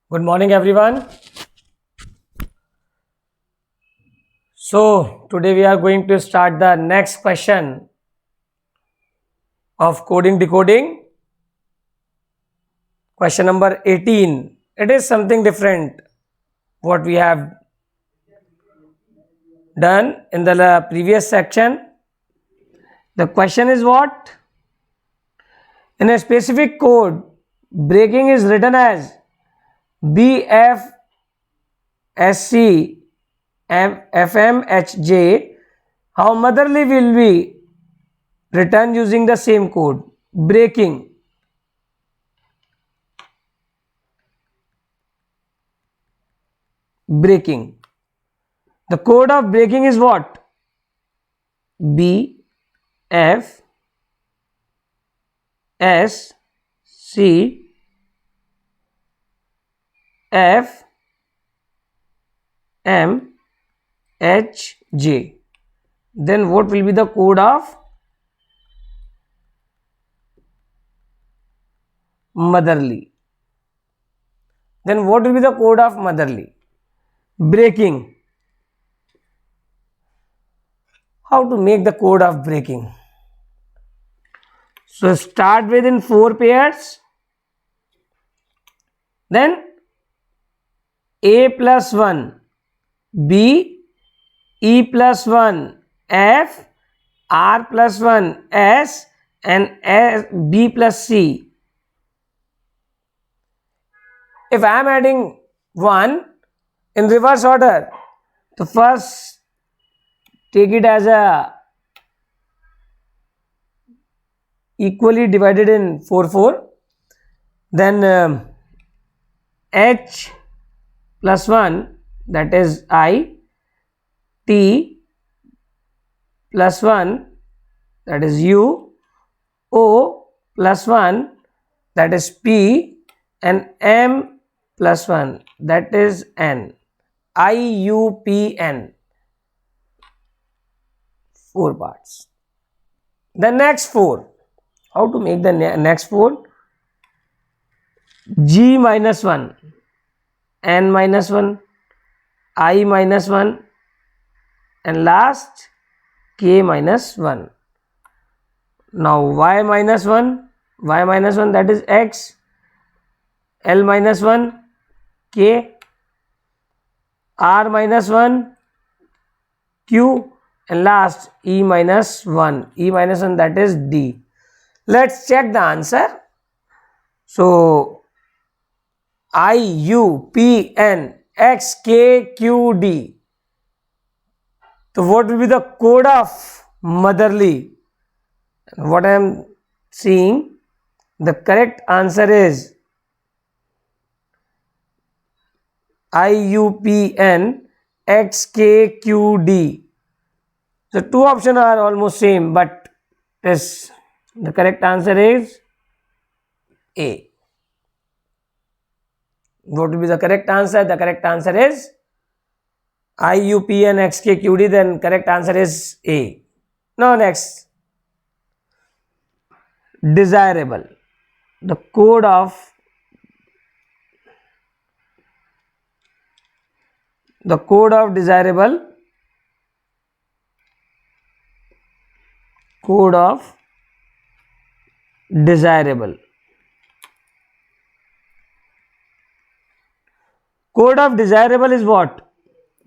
Good morning, everyone. So, today we are going to start the next question of coding decoding. Question number 18. It is something different what we have done in the previous section. The question is what? In a specific code, breaking is written as BFSC FMHJ. How motherly will we return using the same code? Breaking. Breaking. The code of breaking is what? B F S C F M H J. Then what will be the code of motherly? Then what will be the code of motherly? Breaking. How to make the code of breaking? So start within 4 pairs. Then A plus 1 B, E plus 1 F, R plus 1 S and B plus C. If I am adding 1 in reverse order, so first take it as a equally divided in 4. Then H plus 1, that is I, T plus 1, that is U, O plus 1, that is P, and M plus 1, that is N. I, U, P, N. 4 parts. The next 4. How to make the next 4? G minus 1, N minus 1, I minus 1, and last K minus 1. Now Y minus 1, that is X, L minus 1, K, R minus 1, Q, and last E minus 1, that is D. Let's check the answer. So I, U, P, N, X, K, Q, D. So what will be the code of motherly? What I am seeing, the correct answer is I, U, P, N, X, K, Q, D. So two options are almost same, but yes, the correct answer is A. What will be the correct answer? The correct answer is I, U, P, N, X, K, Q, D. Then correct answer is A. Now next, desirable. The code of desirable. Code of desirable. Code of desirable is what?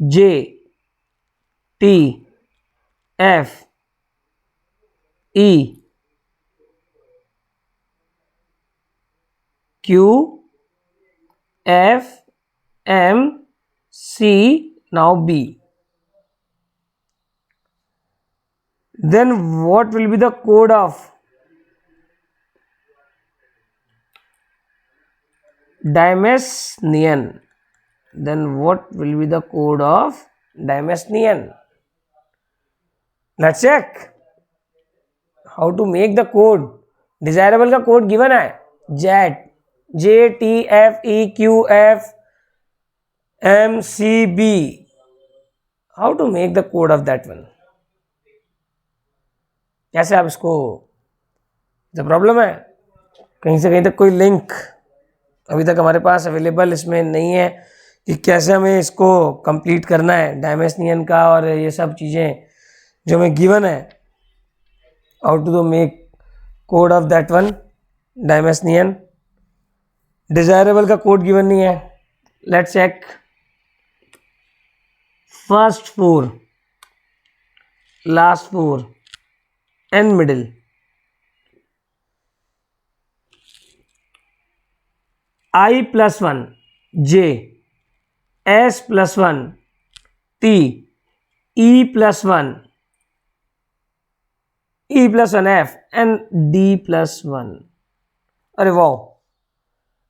J, T, F, E, Q, F, M, C, now B. Then what will be the code of Dymasnian? Then what will be the code of Dymasnian? Let's check. How to make the code? Desirable का code given है Z, J, T, F, E, Q, F, M, C, B. How to make the code of that one? कैसे आप इसको, जो problem है कहीं से कहीं तक कोई लिंक अभी तक हमारे पास अवेलेबल इसमें नहीं है कि कैसे हमें इसको कंप्लीट करना है, डायमेंशनियन का और ये सब चीज़ें जो हमें गिवन है, how to make code of that one dimensional. Desirable का कोड गिवन नहीं है। Let's check first 4, last 4 and middle. I plus 1 J, S plus 1 T, E plus 1 F and D plus 1. अरे वाह,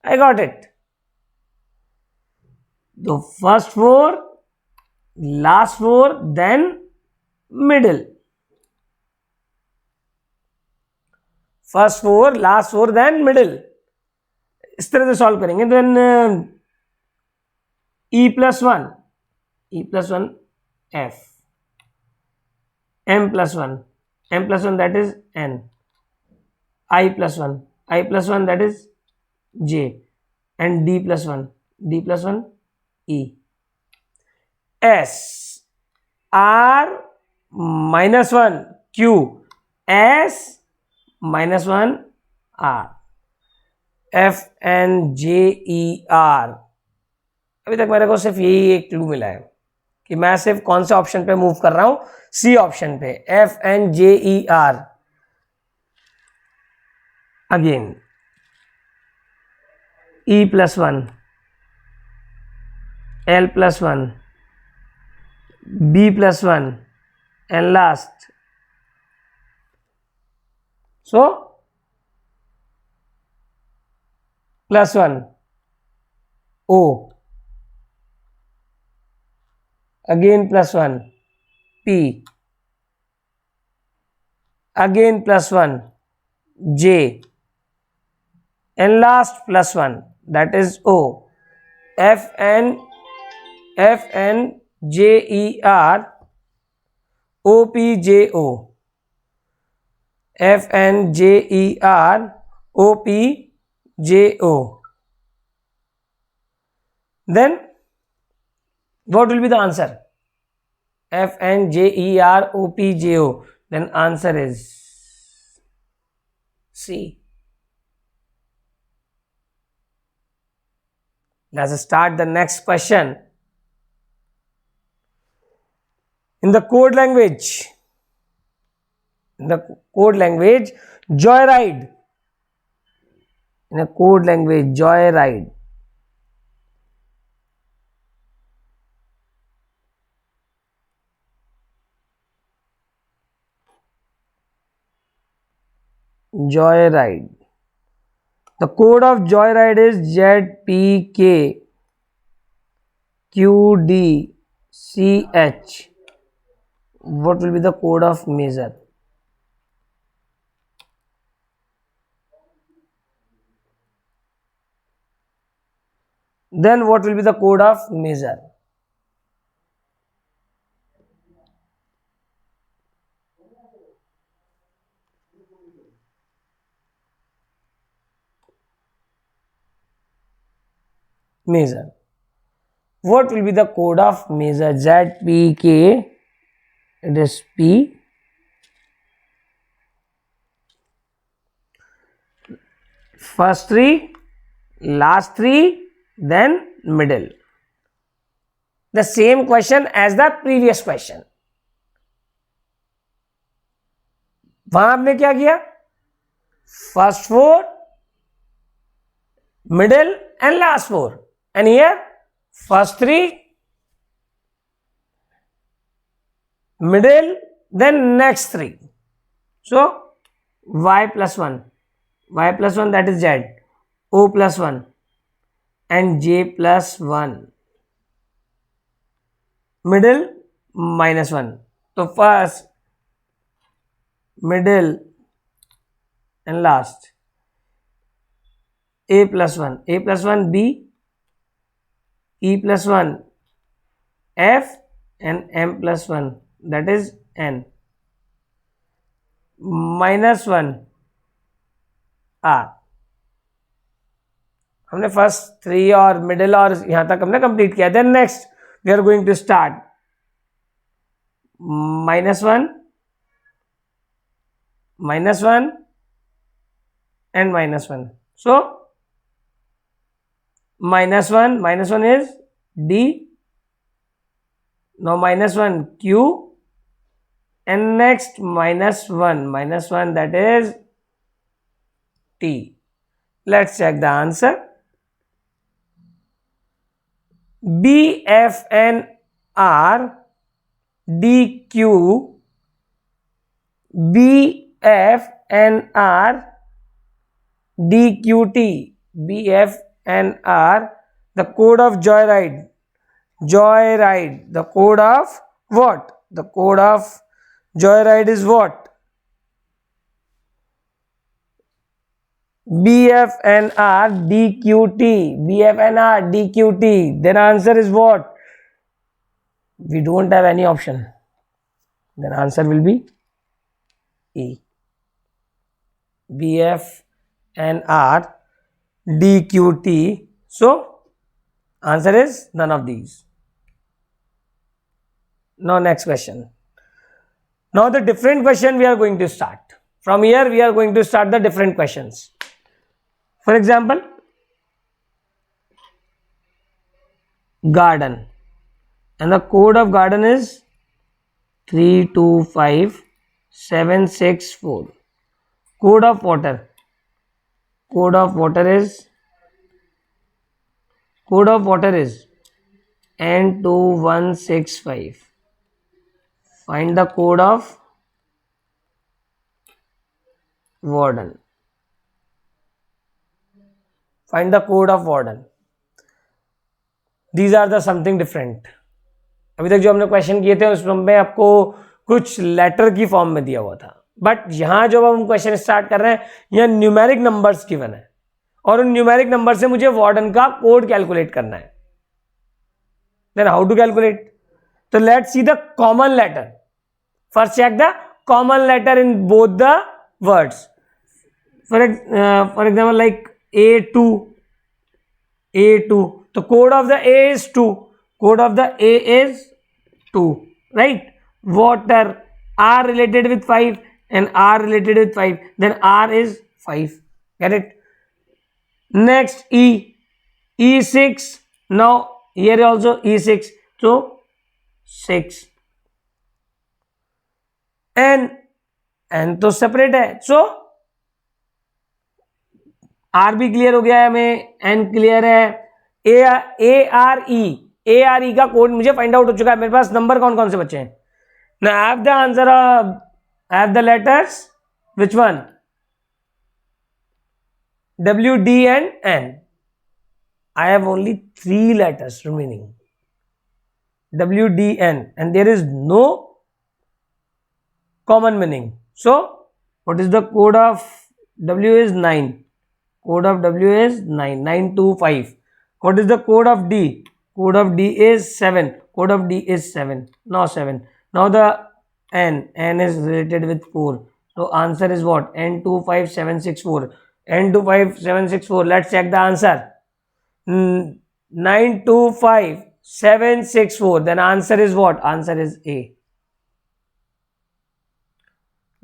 I got it. तो first 4, last 4, then middle. First 4, last 4, then middle. इस तरह से solve करेंगे। Then E plus 1 F, M plus 1 that is N, I plus 1 that is J, and D plus 1 E. S R minus 1 Q, S minus 1 R, F and J E R। अभी तक मेरे को सिर्फ यही एक clue मिला है कि मैं सिर्फ कौन से ऑप्शन पे मूव कर रहा हूं, सी ऑप्शन पे, F and J E R। Again E plus 1, L plus 1, B plus 1 and last, so plus 1 O, again plus 1 P, again plus 1 J, and last plus 1 that is O। F and J E R, O P J O, F and J E R, O P J O। Then what will be the answer? F and J E R, O P J O, then answer is C। Let's start the next question. In the code language, joyride. In a code language, joyride. Joyride. The code of joyride is ZPK QDCH. What will be the code of measure? Then what will be the code of measure? Measure. What will be the code of measure? ZPK, it is P, first 3, last 3, then middle. The same question as the previous question. वहां आपने क्या किया? First 4, middle and last 4, and here first 3, middle, then next 3. So Y plus 1 that is Z, O plus 1 and J plus 1, middle minus 1. So first, middle and last, A plus 1 B, E plus 1 F and M plus 1 that is N, minus 1 R, हमने first 3 और middle और यहां तक हमने complete किया. Then next we are going to start -1 -1 and -1. So -1 is D. Now -1 Q, and next -1 that is T. Let's check the answer. B, F and R, D, Q, B, F and R, D, Q, T. B, F and R, the code of joyride. Joyride, the code of what? The code of joyride is what? BF and R, DQT. BF and R, DQT. Then answer is what? We don't have any option. Then answer will be E. BF and R, DQT. So answer is none of these. Now next question. Now the different question we are going to start. From here we are going to start the different questions. For example, garden, and the code of garden is 325764. Code of water. Code of water is N2165. Find the code of warden. Find the code of warden. These are the something different. अभी तक जो हमने question किए थे उसमें आपको कुछ letter की फॉर्म में दिया हुआ था, बट यहां जो हम क्वेश्चन स्टार्ट कर रहे हैं यह न्यूमेरिक नंबर्स गिवन है और उन न्यूमेरिक नंबर से मुझे वार्डन का कोड कैलकुलेट करना है. Then how to calculate? तो let's see the common letter. First check the common letter in both the words. For example like A2. The code of the A is 2. Code of the A is 2, right? Water, R related with 5 and R related with 5. Then R is 5. Get it? Next E6. Now here also E6. So 6. N तो separate है. So R भी clear हो गया है हमें, N clear है. ARE का code मुझे फाइंड आउट हो चुका है. मेरे पास नंबर कौन कौन से बचे हैं? Now I have the answer of, I have the letters. Which one? W, D and N. I have only 3 letters remaining. W, D, N, and there is no common meaning. So what is the code of W? Is 9. Code of W is 925. What is the code of D? Code of D is 7. Code of D is 7. Now 7. Now the N is related with 4. So answer is what? N25764. N25764. Let's check the answer. 925,764. Then answer is what? Answer is A.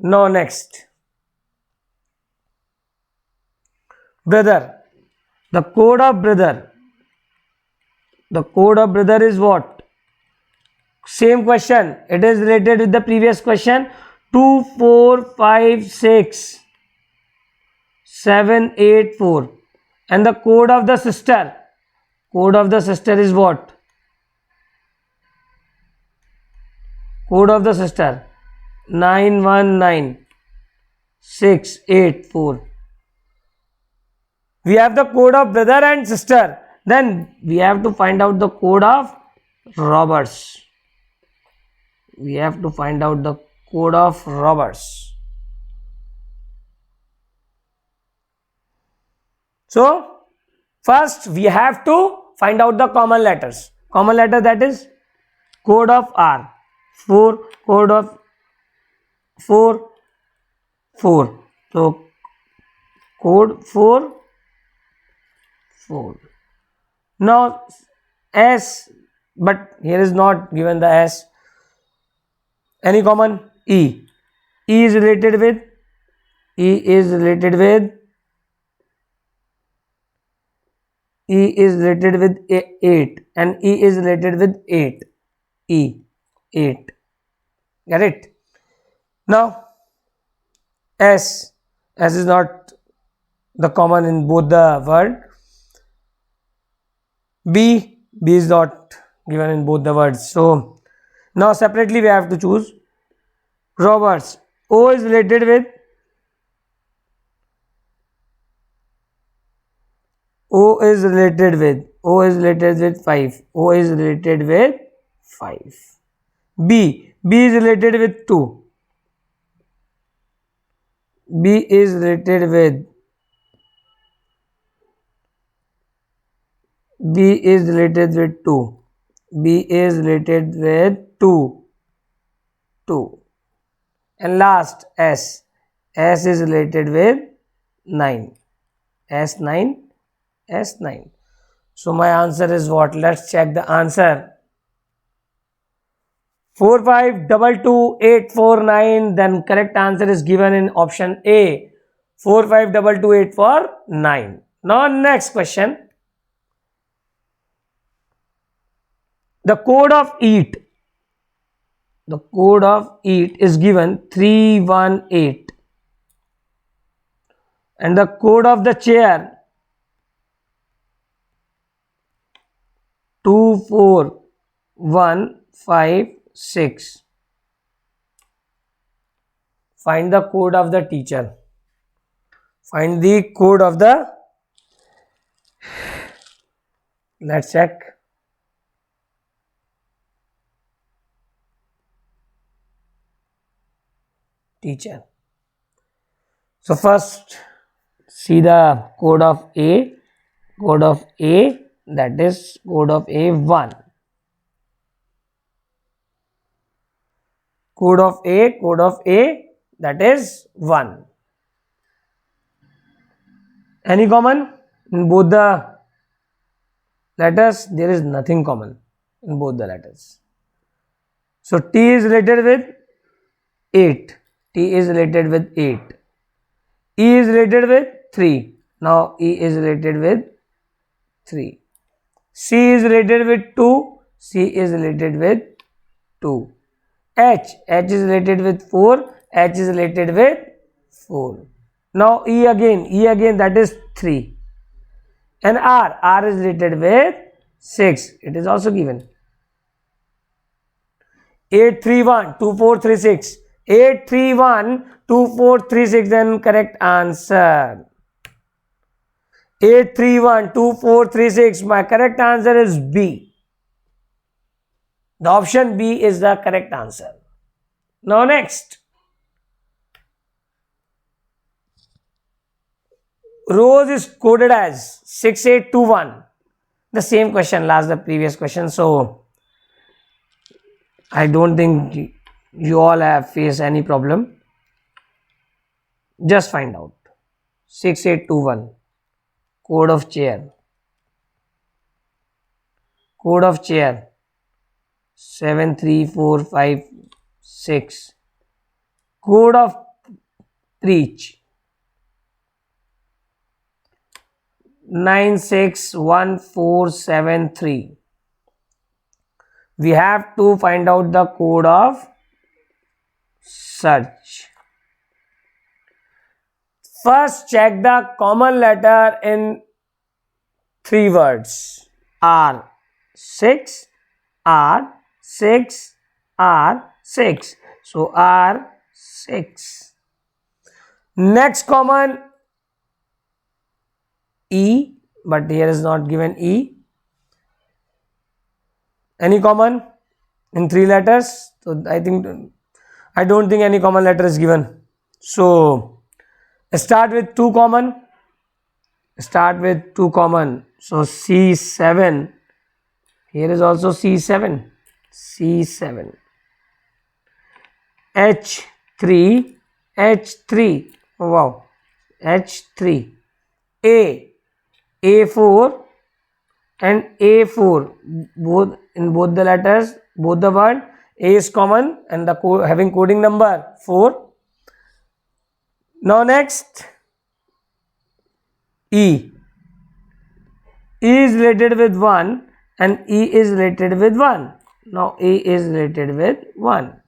Now next. Brother. The code of brother. The code of brother is what? Same question. It is related with the previous question. 2456784. And the code of the sister. Code of the sister is what? Code of the sister 919684. We have the code of brother and sister. Then we have to find out the code of robbers. We have to find out the code of robbers. So first we have to find out the common letters. Common letter, that is code of R. 4. Code of 4. So code 4. 4. Now S, but here is not given the S. Any common? E. E is related with E is related with 8, and E is related with 8. E 8. Get it? Now S is not the common in both the word. B is not given in both the words. So now separately we have to choose. Roberts, O is related with 5. O is related with 5. B is related with 2. B is related with 2. B is related with 2. And last S is related with 9. S9. So my answer is what? Let's check the answer. 4522849. Then correct answer is given in option A. 4522849. Now next question. The code of EAT. The code of EAT is given 318. And the code of the chair 24156. Find the code of the teacher. Find the code of the, let's check. Teacher. So first see the code of A. That is code of A 1. Code of A that is 1. Any common in both the letters? There is nothing common in both the letters. So T is related with 8. E is related with 3. Now E is related with 3. C is related with 2. H is related with 4. H is related with 4. Now E again that is 3. And R is related with 6. It is also given. 8312436. 8312436. Then correct answer. 8312436. My correct answer is B. The option B is the correct answer. Now next. Rose is coded as 6821. The same question last the previous question. So I don't think you all have faced any problem. Just find out. 6821. Code of chair. 73456. Code of preach. 961473. We have to find out the code of search. First check the common letter in 3 words. R6. So R6. Next common E, but here is not given E. Any common in 3 letters? So I don't think any common letter is given. So start with 2 common. So C7. Here is also C7. H3. Oh, wow. H3. A4 and A4, both in both the letters, both the word. A is common and the having coding number 4. Now next, E. E is related with 1 and E is related with 1. Now E is related with 1.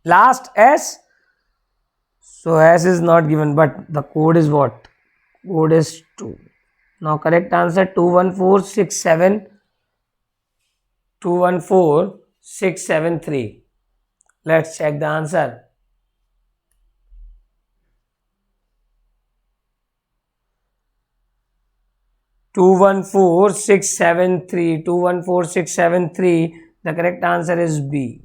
Last S. So S is not given, but the code is what? Code is 2. Now correct answer 214673. 214673. Let's check the answer. Two one four six seven three. The correct answer is B.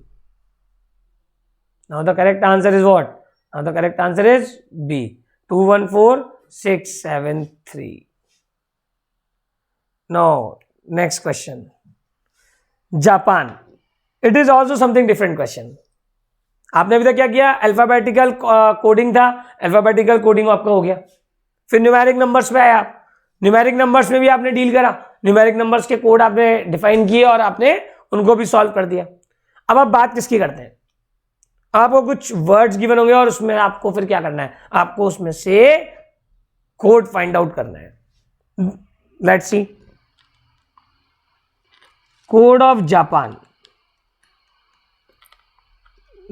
Now the correct answer is what? Now the correct answer is B. 214673. Now next question. Japan. It is also something different question. आपने अभी तक क्या किया? Alphabetical coding था, alphabetical coding आपका हो गया. फिर न्यूमेरिक नंबर्स पे आया. न्यूमेरिक नंबर्स में भी आपने डील करा. न्यूमेरिक नंबर्स के कोड आपने डिफाइन किए और आपने उनको भी सॉल्व कर दिया. अब आप बात किसकी करते हैं? आपको कुछ वर्ड्स गिवन होंगे और उसमें आपको फिर क्या करना है? आपको उसमें से कोड फाइंड आउट करना है. Let's see. Code of Japan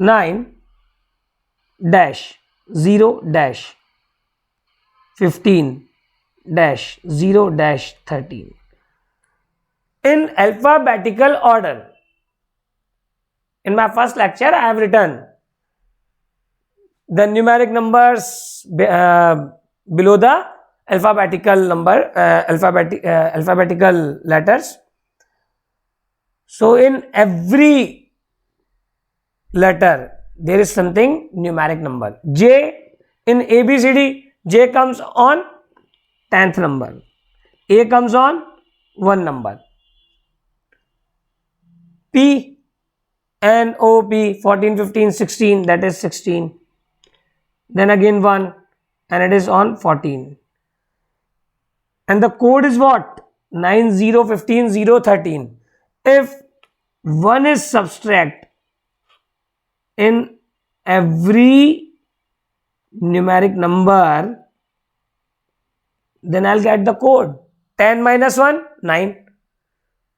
9-0-15-0-13 in alphabetical order. In my first lecture I have written the numeric numbers below the alphabetical number, alphabetical letters. So in every letter there is something numeric number. J in ABCD, J comes on 10th number, A comes on 1 number, P N O P 14, 15, 16, that is 16, then again 1 and it is on 14, and the code is what? 9 0 15 0 13. If 1 is subtract in every numeric number, then I'll get the code. 10 minus 1, 9.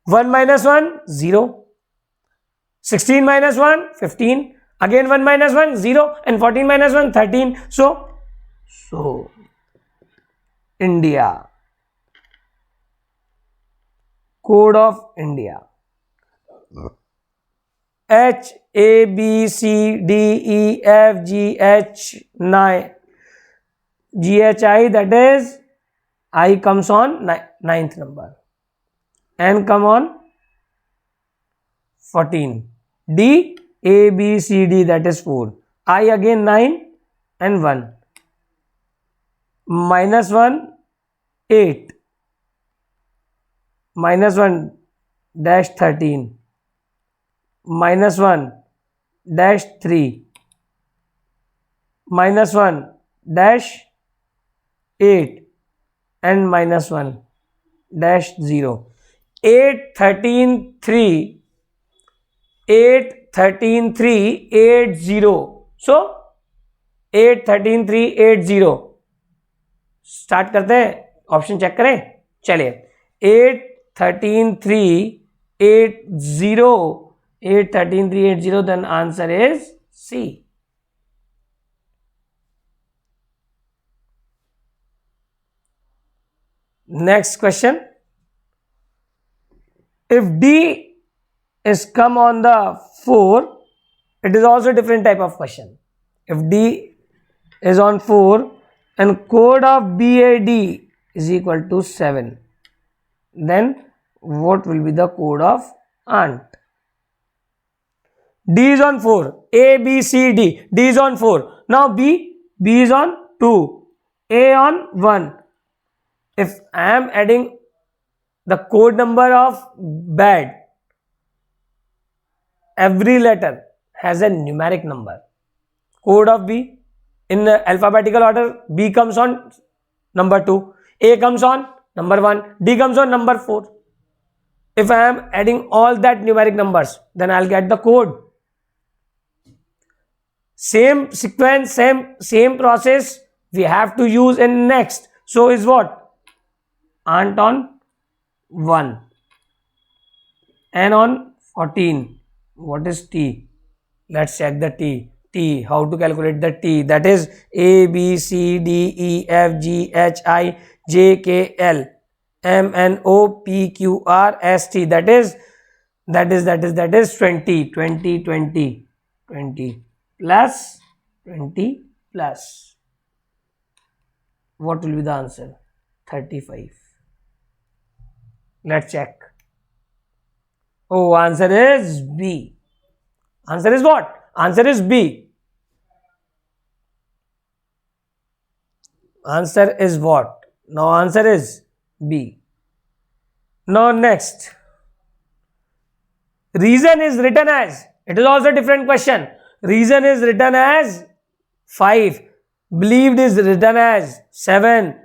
1 minus 1, 0. 16 minus 1, 15. Again 1 minus 1, 0. And 14 minus 1, 13. So India. Code of India. H A B C D E F G H 9 G H I, that is I comes on 9th number, N come on 14, D A B C D, that is 4, I again 9 and 1, minus 1 8, minus 1 dash 13, minus 1 dash 3, minus 1 dash 8 and minus 1 dash 0. 8 13 3 8 13 3 8 0. So 8 13 3 8 0. Start करते हैं. Option check करें. चलिए 8 13 3 8 0. 8 13 3 8 0. then answer is C. Next question. If D is come on the 4, it is also a different type of question. If D is on 4 and code of BAD is equal to 7, then what will be the code of aunt? D is on 4, A, B, C, D. D is on 4. Now B is on 2, A on 1. If I am adding the code number of bad, every letter has a numeric number. Code of B, in alphabetical order, B comes on number 2, A comes on number 1, D comes on number 4. If I am adding all that numeric numbers, then I'll get the code. Same sequence, same process we have to use in next. So is what? Aunt on 1, N on 14. What is T? Let's check the T. T, how to calculate the T? That is A, B, C, D, E, F, G, H, I, J, K, L, M, N, O, P, Q, R, S, T. That is 20 plus 20 plus. What will be the answer? 35. Let's check. Oh, answer is B. Answer is what? Answer is B. Answer is what? Now answer is B. Now next. Reason is written as, it is also a different question. Reason is written as 5. Believed is written as 7.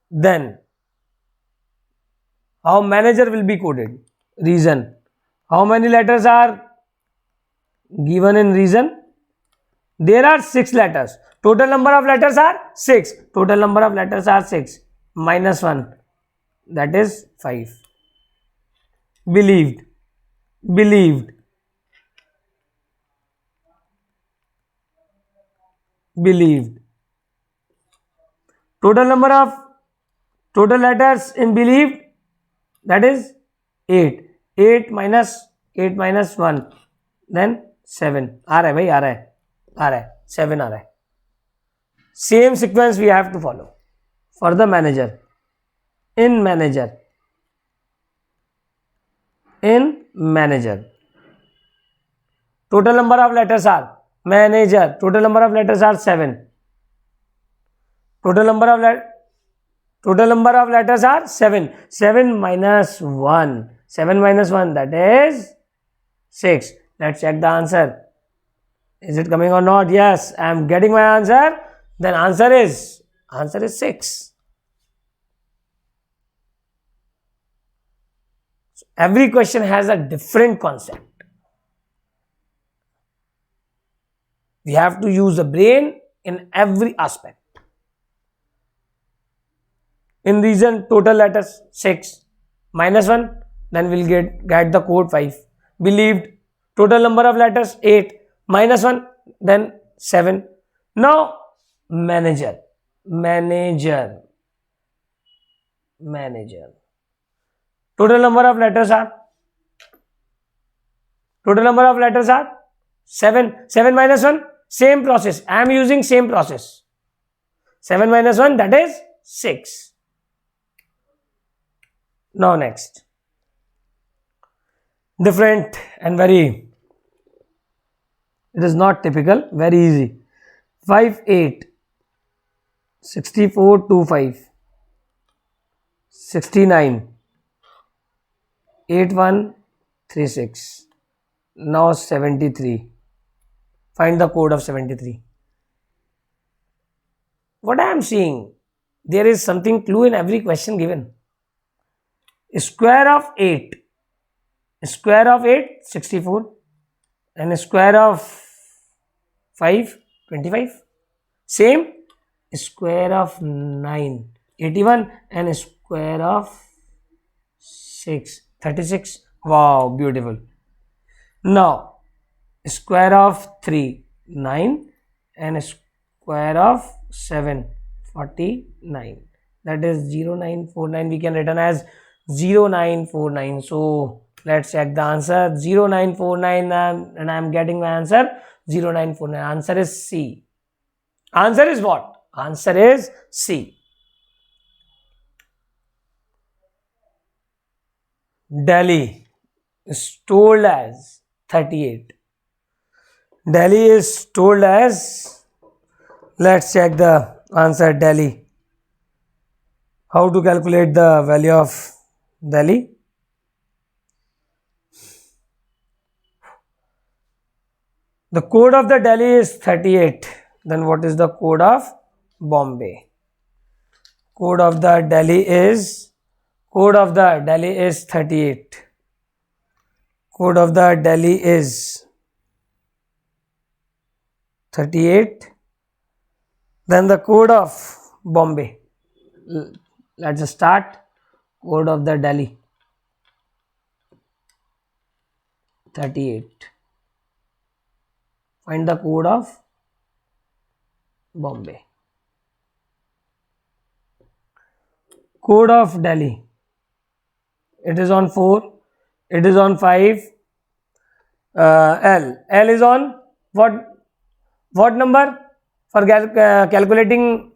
Then how manager will be coded? Reason. How many letters are given in reason? There are 6 letters. Total number of letters are 6. Total number of letters are 6. Minus 1. That is 5. Believed. Believed. Believed. Total number of total letters in believed, that is 8. 8 minus 1, then 7. आ रहा है भाई, आ रहा है 7 आ रहा है. Same sequence we have to follow for the manager. In manager. Total number of letters are manager. Total number of letters are 7. Total number of letters are 7. 7 minus 1. 7 minus 1, that is 6. Let's check the answer. Is it coming or not? Yes, I am getting my answer. Then answer is 6. So every question has a different concept. We have to use the brain in every aspect. In reason, total letters 6. Minus 1, then we'll get the code 5. Believed, total number of letters 8. Minus 1, then 7. Now manager. Total number of letters are 7. 7 minus 1, same process. I am using same process. 7 minus 1, that is 6. Now next. Different and very, it is not typical, very easy. 5, 8, 64, 2, 5, 69, 8, 1, 3, 6. Now 73. Find the code of 73. What I am seeing, there is something clue in every question given. Square of 8, 64, and square of 5, 25. Same, square of 9, 81, and square of 6, 36. Wow, beautiful. Now square of 3, 9, and square of 7, 49. That is 0949. We can written as 0949. So let's check the answer. 0949, and I am getting my answer 0949. Answer is C. Answer is what? Answer is C. Delhi is told as 38. Delhi is told as, let's check the answer. Delhi. How to calculate the value of Delhi? The code of the Delhi is 38. Then what is the code of Bombay? Code of the Delhi is 38. Code of the Delhi is 38. Then the code of Bombay. Let's start. Code of the Delhi 38. Find the code of Bombay. Code of Delhi. It is on 4. It is on 5. L. L is on what number for calculating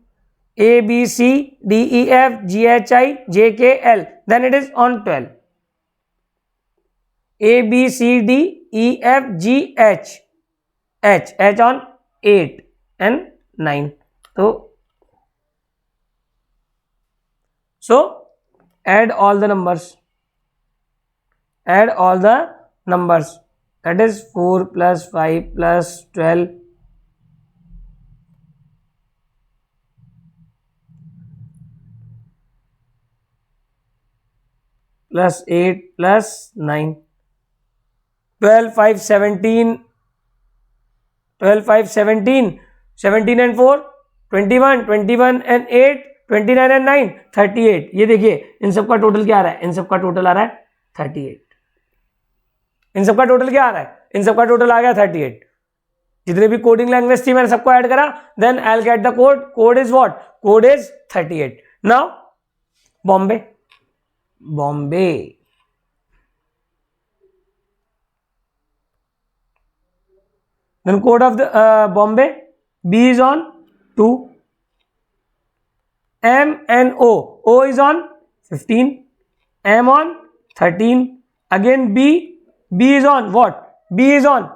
A, B, C, D, E, F, G, H, I, J, K, L. Then it is on 12. A, B, C, D, E, F, G, H. H on 8 and 9. So add all the numbers. That is 4 plus 5 plus 12 plus 8 plus 9. 12, 5, 17. 12, 5, 17. 17 and 4, 21. 21 and 8, 29 and 9, 38. ये देखिए इन सबका total क्या आ रहा है? इन सबका total आ रहा है 38. इन सबका टोटल क्या आ रहा है? इन सबका टोटल आ गया 38. जितने भी कोडिंग लैंग्वेज थी मैंने सबको ऐड करा. Then I will get the code. Code is what? Code is 38. Now Bombay. Then code of the Bombay. B is on 2. M and O. O is on 15. M on 13. Again B. B is on what? B is on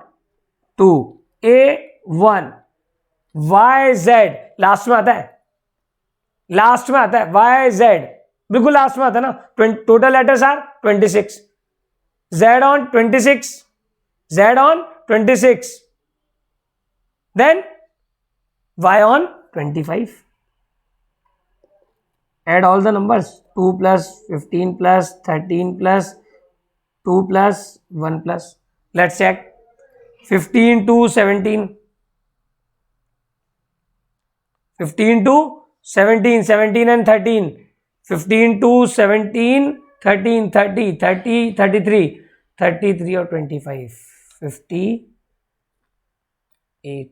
2. A 1. Y Z. Last में आता है. Y Z. बिल्कुल last में आता है ना. Total letters are 26. Z on 26. Then Y on 25. Add all the numbers. 2 plus 15 plus 13 plus 2 plus 1 plus. Let's check. 15 to 17. 15 to 17. 17 and 13. 15 to 17. 13. 30. 30. 33. 33 or 25. 58.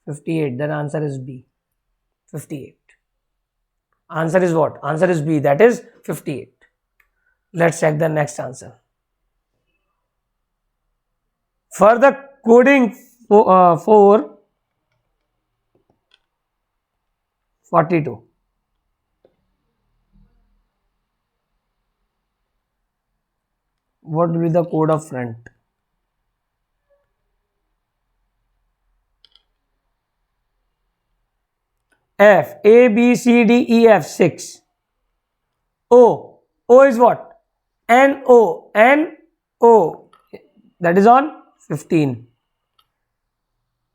58. Then answer is B. 58. Answer is what? Answer is B. That is 58. Let's check the next answer. For the coding for 42. What will be the code of front? F. A, B, C, D, E, F. 6. O. O is what? N, O. N, O. That is on 15.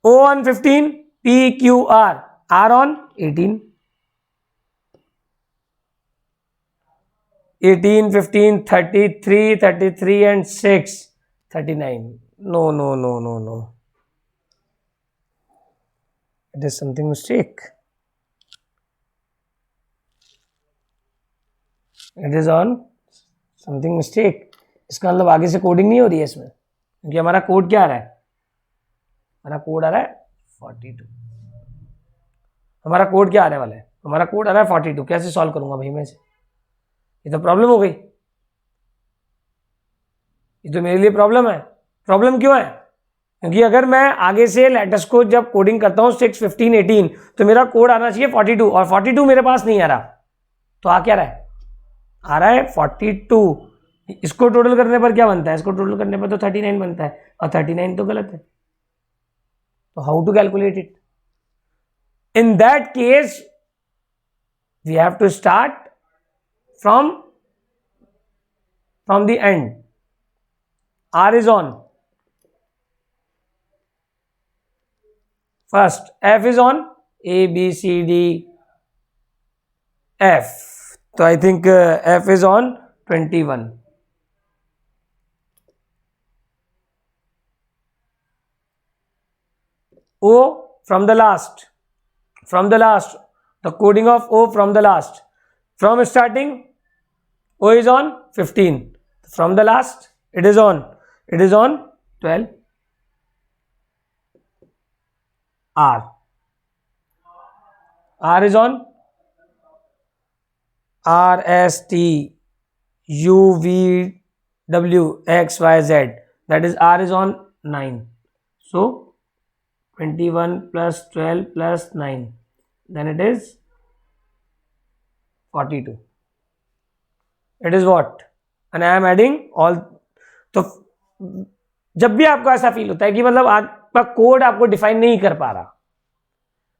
O on 15. P, Q, R. R on 18. 18, 15, 33, 33 and 6. 39. No. It is something mistake. It is on something mistake. इसका मतलब आगे से coding नहीं हो रही है इसमें, क्योंकि हमारा कोड क्या आ रहा है? हमारा कोड आ रहा है 42. हमारा कोड क्या आने वाला है? हमारा कोड आ रहा है 42. कैसे सॉल्व करूंगा भाई मैं इसे? ये तो प्रॉब्लम हो गई. ये तो मेरे लिए प्रॉब्लम है. प्रॉब्लम क्यों है? क्योंकि अगर मैं आगे से लेटर्स को जब कोडिंग करता हूँ 6, 15, 18 तो मेरा कोड आना चाहिए 42 और 42 मेरे पास नहीं आ रहा. तो आ क्या रहा है? आ रहा है 42. इसको टोटल करने पर क्या बनता है? इसको टोटल करने पर तो 39 बनता है और 39 तो गलत है. तो how to calculate it? In that case we have to start from the end. R is on first. F is on A, B, C, D, F. So I think F is on 21. O from the last. The coding of O from the last. From starting, O is on 15. From the last, it is on 12. R is on R, S, T, U, V, W, X, Y, Z. That is R is on 9. So 21 plus 12 plus 9. Then it is 42. It is what? And I am adding all. तो जब भी आपको ऐसा feel होता है कि मतलब आपका कोड आपको डिफाइन नहीं कर पा रहा,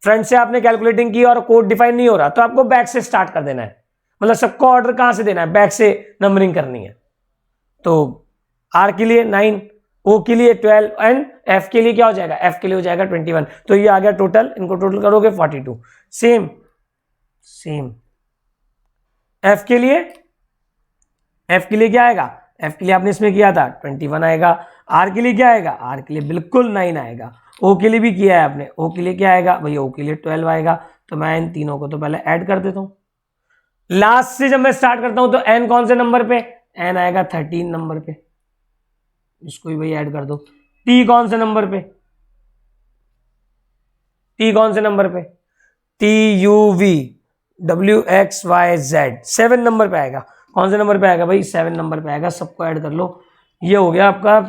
फ्रंट से आपने कैलकुलेटिंग की और कोड डिफाइन नहीं हो रहा, तो आपको बैक से स्टार्ट कर देना है. मतलब सबको ऑर्डर कहां से देना है? बैक से नंबरिंग करनी है. तो आर के लिए 9, ओ के लिए 12 एंड एफ के लिए क्या हो जाएगा? एफ के लिए हो जाएगा 21. तो ये आ गया टोटल. इनको टोटल करोगे 42. सेम एफ के लिए क्या आएगा? एफ के लिए आपने इसमें किया था 21 आएगा. आर के लिए क्या आएगा? आर के लिए बिल्कुल 9 आएगा. ओ के लिए भी किया है आपने. ओ के लिए क्या आएगा भैया? ओ के लिए 12 आएगा. तो मैं इन तीनों को तो पहले ऐड कर देता हूं. लास्ट से जब मैं स्टार्ट करता हूं तो एन कौन से नंबर पे? एन आएगा 13 नंबर पे. इसको भी भाई ऐड कर दो. टी कौन से नंबर पे? T U V W X Y Z 7 number पे आएगा. कौन से नंबर पे आएगा भाई? 7 नंबर पे आएगा. सबको ऐड कर लो. ये हो गया आपका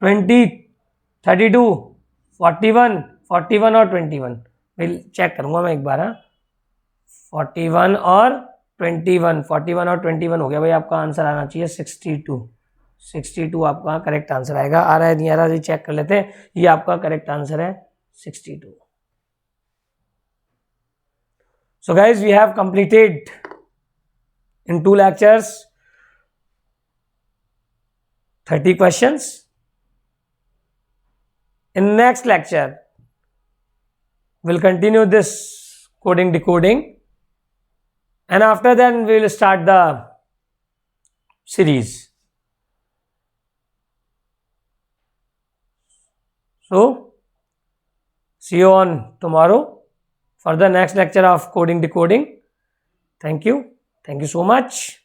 20, 32, 41 और 21. भाई चेक करूंगा मैं एक बार. 41 और 21 हो गया भाई. आपका आंसर आना चाहिए 62 आपका करेक्ट आंसर आएगा. आ रहा है नहीं आ रहा? चेक कर लेते हैं. ये आपका करेक्ट आंसर है 62. So guys, we have completed in 2 lectures 30 questions. In next lecture, we'll continue this coding decoding, and after then we will start the series. So see you on tomorrow for the next lecture of coding decoding. Thank you so much.